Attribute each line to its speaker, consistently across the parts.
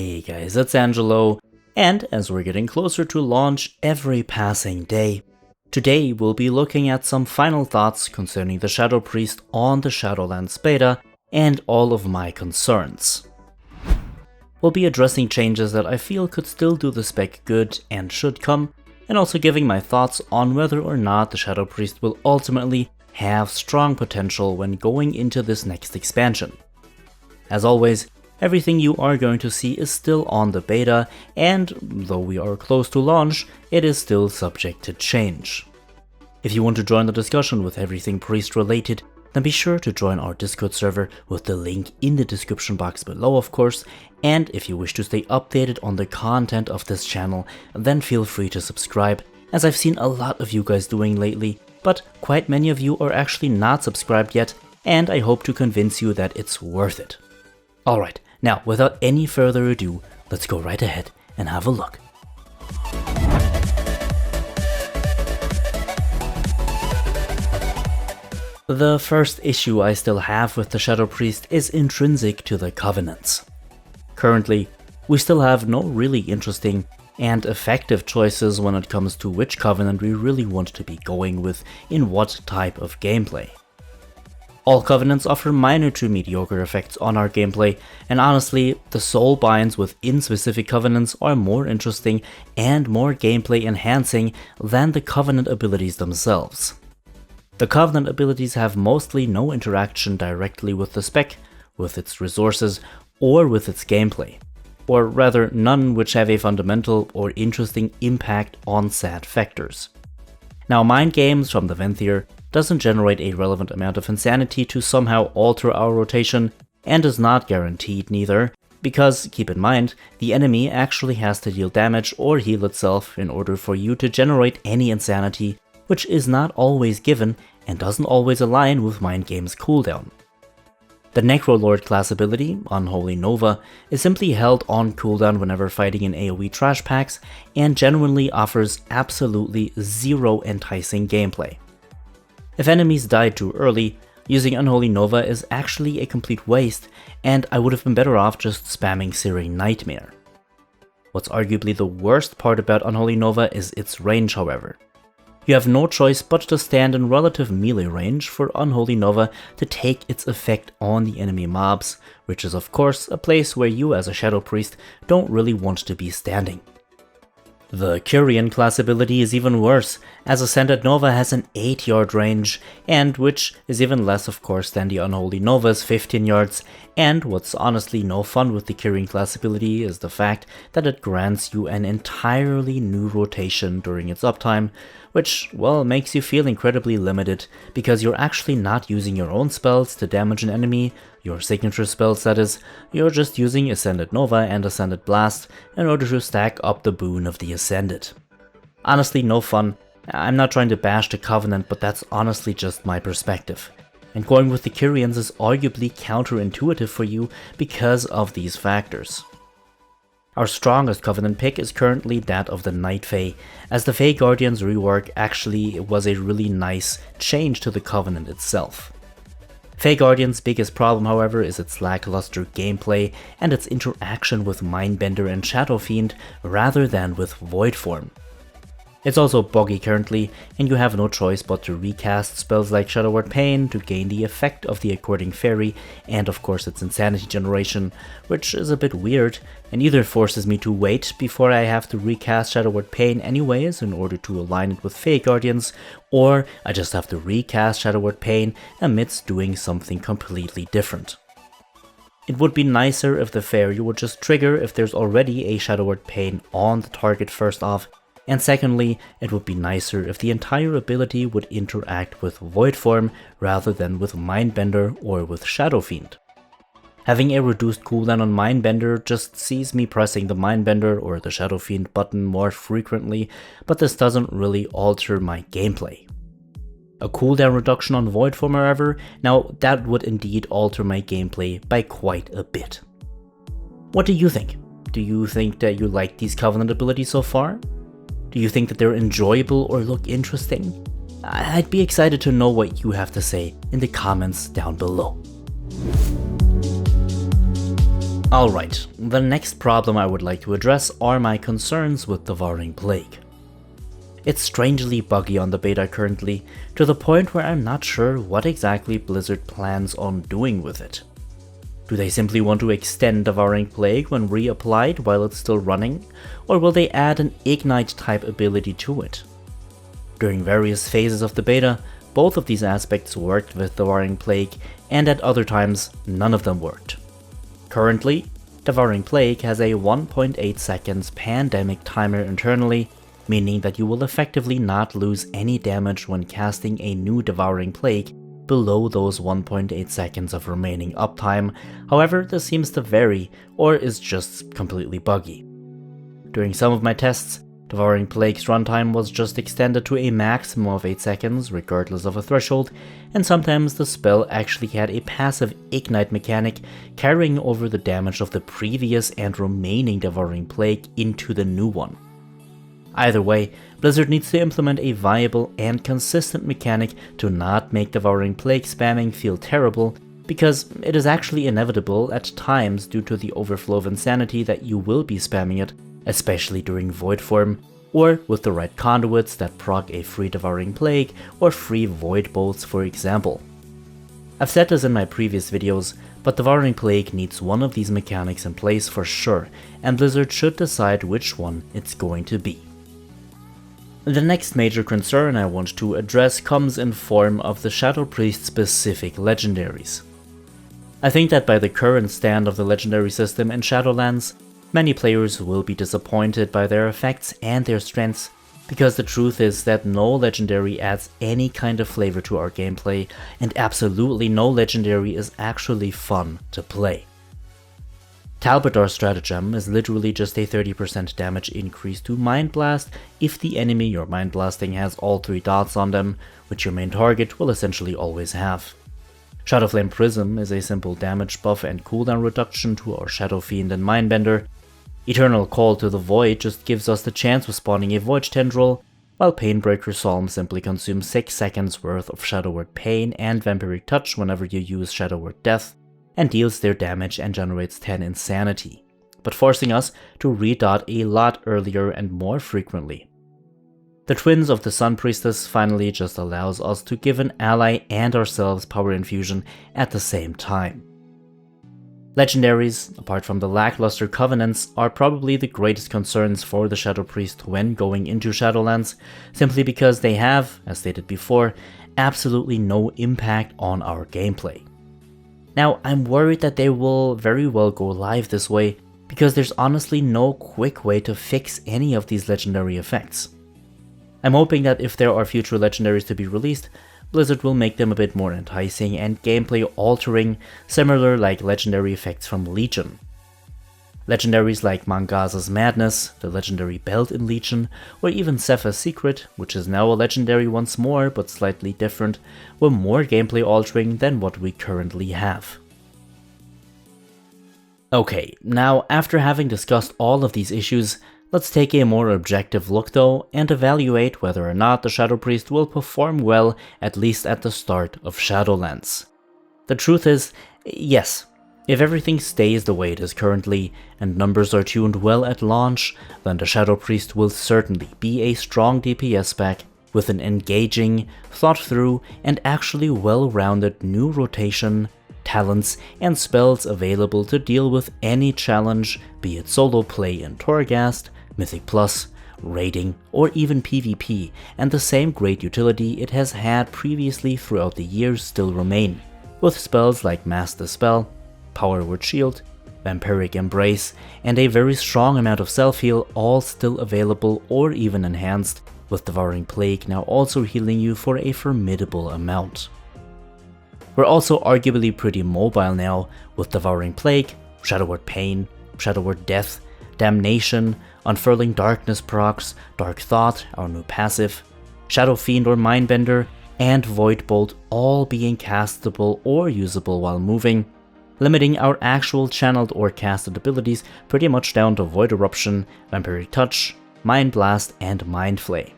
Speaker 1: Hey guys, it's Angelo, and as we're getting closer to launch every passing day, today we'll be looking at some final thoughts concerning the Shadow Priest on the Shadowlands Beta and all of my concerns. We'll be addressing changes that I feel could still do the spec good and should come, and also giving my thoughts on whether or not the Shadow Priest will ultimately have strong potential when going into this next expansion. As always, everything you are going to see is still on the beta, and though we are close to launch, it is still subject to change. If you want to join the discussion with everything priest related, then be sure to join our Discord server with the link in the description box below, of course, and if you wish to stay updated on the content of this channel, then feel free to subscribe, as I've seen a lot of you guys doing lately, but quite many of you are actually not subscribed yet, and I hope to convince you that it's worth it. Alright, now without any further ado, let's go right ahead and have a look. The first issue I still have with the Shadow Priest is intrinsic to the covenants. Currently, we still have no really interesting and effective choices when it comes to which covenant we really want to be going with in what type of gameplay. All covenants offer minor to mediocre effects on our gameplay, and honestly, the soul binds within specific covenants are more interesting and more gameplay enhancing than the covenant abilities themselves. The covenant abilities have mostly no interaction directly with the spec, with its resources, or with its gameplay, or rather none which have a fundamental or interesting impact on said factors. Now, mind games from the Venthyr doesn't generate a relevant amount of insanity to somehow alter our rotation, and is not guaranteed neither, because, keep in mind, the enemy actually has to deal damage or heal itself in order for you to generate any insanity, which is not always given and doesn't always align with mind game's cooldown. The Necrolord class ability, Unholy Nova, is simply held on cooldown whenever fighting in AoE trash packs, and genuinely offers absolutely zero enticing gameplay. If enemies died too early, using Unholy Nova is actually a complete waste, and I would have been better off just spamming Searing Nightmare. What's arguably the worst part about Unholy Nova is its range, however. You have no choice but to stand in relative melee range for Unholy Nova to take its effect on the enemy mobs, which is of course a place where you as a Shadow Priest don't really want to be standing. The Curian class ability is even worse, as Ascended Nova has an 8-yard range, and which is even less of course than the Unholy Nova's 15 yards, and what's honestly no fun with the Curian class ability is the fact that it grants you an entirely new rotation during its uptime, which, well, makes you feel incredibly limited, because you're actually not using your own spells to damage an enemy, your signature spells that is, you're just using Ascended Nova and Ascended Blast in order to stack up the boon of the Ascended. Honestly, no fun. I'm not trying to bash the Covenant, but that's honestly just my perspective. And going with the Curians is arguably counterintuitive for you because of these factors. Our strongest Covenant pick is currently that of the Night Fae, as the Fae Guardian's rework actually was a really nice change to the Covenant itself. Fae Guardian's biggest problem, however, is its lackluster gameplay and its interaction with Mindbender and Shadow Fiend rather than with Void Form. It's also buggy currently, and you have no choice but to recast spells like Shadow Word Pain to gain the effect of the According Fairy and of course its insanity generation, which is a bit weird, and either forces me to wait before I have to recast Shadow Word Pain anyways in order to align it with Fae Guardians, or I just have to recast Shadow Word Pain amidst doing something completely different. It would be nicer if the Fairy would just trigger if there's already a Shadow Word Pain on the target first off, and secondly, it would be nicer if the entire ability would interact with Void Form rather than with Mindbender or with Shadow Fiend. Having a reduced cooldown on Mindbender just sees me pressing the Mindbender or the Shadow Fiend button more frequently, but this doesn't really alter my gameplay. A cooldown reduction on Void Form, however, now that would indeed alter my gameplay by quite a bit. What do you think? Do you think that you like these Covenant abilities so far? Do you think that they're enjoyable or look interesting? I'd be excited to know what you have to say in the comments down below. Alright, the next problem I would like to address are my concerns with Devouring Plague. It's strangely buggy on the beta currently, to the point where I'm not sure what exactly Blizzard plans on doing with it. Do they simply want to extend Devouring Plague when reapplied while it's still running, or will they add an Ignite type ability to it? During various phases of the beta, both of these aspects worked with Devouring Plague, and at other times, none of them worked. Currently, Devouring Plague has a 1.8 seconds pandemic timer internally, meaning that you will effectively not lose any damage when casting a new Devouring Plague below those 1.8 seconds of remaining uptime. However, this seems to vary, or is just completely buggy. During some of my tests, Devouring Plague's runtime was just extended to a maximum of 8 seconds, regardless of a threshold, and sometimes the spell actually had a passive Ignite mechanic carrying over the damage of the previous and remaining Devouring Plague into the new one. Either way, Blizzard needs to implement a viable and consistent mechanic to not make Devouring Plague spamming feel terrible, because it is actually inevitable at times due to the overflow of insanity that you will be spamming it, especially during Void form, or with the right conduits that proc a free Devouring Plague or free Void bolts, for example. I've said this in my previous videos, but Devouring Plague needs one of these mechanics in place for sure, and Blizzard should decide which one it's going to be. The next major concern I want to address comes in form of the Shadow Priest specific legendaries. I think that by the current stand of the legendary system in Shadowlands, many players will be disappointed by their effects and their strengths, because the truth is that no legendary adds any kind of flavor to our gameplay, and absolutely no legendary is actually fun to play. Talbot's stratagem is literally just a 30% damage increase to Mind Blast if the enemy you're Mind Blasting has all 3 dots on them, which your main target will essentially always have. Shadowflame Prism is a simple damage buff and cooldown reduction to our Shadow Fiend and Mindbender. Eternal Call to the Void just gives us the chance of spawning a Void Tendril, while Painbreaker Psalm simply consumes 6 seconds worth of Shadow Word Pain and Vampiric Touch whenever you use Shadow Word Death, and deals their damage and generates 10 Insanity, but forcing us to redot a lot earlier and more frequently. The Twins of the Sun Priestess finally just allows us to give an ally and ourselves power infusion at the same time. Legendaries, apart from the lackluster Covenants, are probably the greatest concerns for the Shadow Priest when going into Shadowlands, simply because they have, as stated before, absolutely no impact on our gameplay. Now, I'm worried that they will very well go live this way, because there's honestly no quick way to fix any of these legendary effects. I'm hoping that if there are future legendaries to be released, Blizzard will make them a bit more enticing and gameplay altering, similar like legendary effects from Legion. Legendaries like Mangaza's Madness, the legendary belt in Legion, or even Sepha's Secret, which is now a legendary once more but slightly different, were more gameplay altering than what we currently have. Okay, now after having discussed all of these issues, let's take a more objective look though and evaluate whether or not the Shadow Priest will perform well, at least at the start of Shadowlands. The truth is, yes. If everything stays the way it is currently, and numbers are tuned well at launch, then the Shadow Priest will certainly be a strong DPS spec with an engaging, thought through, and actually well-rounded new rotation, talents, and spells available to deal with any challenge, be it solo play in Torghast, Mythic Plus, raiding, or even PvP, and the same great utility it has had previously throughout the years still remain, with spells like Mass Dispel, Power Word Shield, Vampiric Embrace, and a very strong amount of self-heal all still available or even enhanced, with Devouring Plague now also healing you for a formidable amount. We're also arguably pretty mobile now, with Devouring Plague, Shadow Word Pain, Shadow Word Death, Damnation, Unfurling Darkness procs, Dark Thought, our new passive, Shadow Fiend or Mindbender, and Void Bolt all being castable or usable while moving, limiting our actual channeled or casted abilities pretty much down to Void Eruption, Vampiric Touch, Mind Blast, and Mind Flay.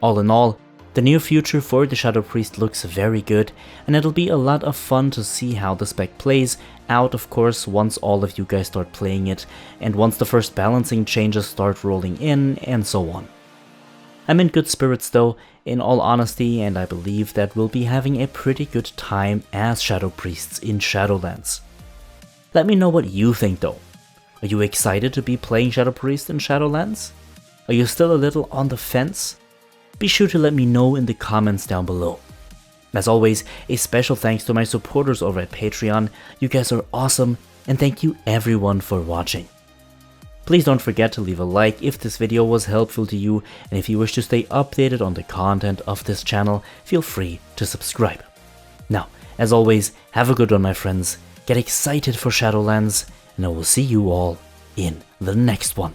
Speaker 1: All in all, The near future for the Shadow Priest looks very good, and it'll be a lot of fun to see how the spec plays out, of course, once all of you guys start playing it, and once the first balancing changes start rolling in, and so on. I'm in good spirits though, in all honesty, and I believe that we'll be having a pretty good time as Shadow Priests in Shadowlands. Let me know what you think though. Are you excited to be playing Shadow Priest in Shadowlands? Are you still a little on the fence? Be sure to let me know in the comments down below. As always, a special thanks to my supporters over at Patreon. You guys are awesome, and thank you everyone for watching. Please don't forget to leave a like if this video was helpful to you, and if you wish to stay updated on the content of this channel, feel free to subscribe. Now, as always, have a good one my friends, get excited for Shadowlands, and I will see you all in the next one.